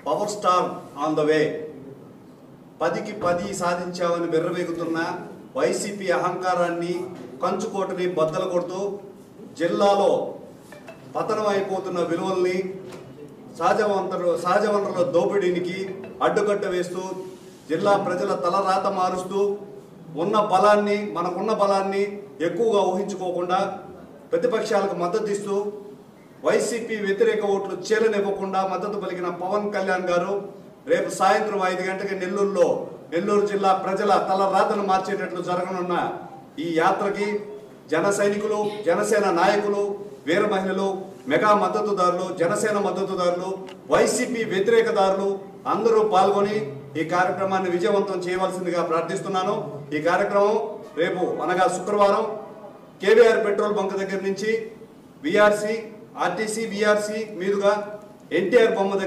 Power star on the way 10కి 10 సాధించామని విర్రవీగుతున్న YCP అహంకారాన్ని కంచుకోటని బద్దలు కొడుతూ జిల్లాలో పతనం అయిపోతున్న విలువల్ని సహజ వనరుల దోపిడీనికి అడ్డుకట్ట వేస్తూ జిల్లా ప్రజల తలరాత మారుస్తూ మనకున్న బలాన్ని ఎక్కువగా ఊహించుకోకుండా ప్రతిపక్షాలకు మద్దతు ఇస్తూ వైసీపీ వ్యతిరేక ఓట్లు చేరనివ్వకుండా మద్దతు పలికిన పవన్ కళ్యాణ్ గారు రేపు సాయంత్రం 5 గంటలకి నెల్లూరు జిల్లా ప్రజల తలరాతను మార్చేటట్లు జరగనున్న ఈ యాత్రకి జన సైనికులు, జనసేన నాయకులు, వీర మహిళలు, మెగా మద్దతుదారులు, జనసేన మద్దతుదారులు, వైసీపీ వ్యతిరేకదారులు అందరూ పాల్గొని ఈ కార్యక్రమాన్ని విజయవంతం చేయవలసిందిగా ప్రార్థిస్తున్నాను. ఈ కార్యక్రమం రేపు అనగా శుక్రవారం కేవీఆర్ పెట్రోల్ బంక్ దగ్గర నుంచి ఆర్టీసీ వీఆర్సీ మీదుగా ఎన్టీఆర్ బొమ్మ దగ్గర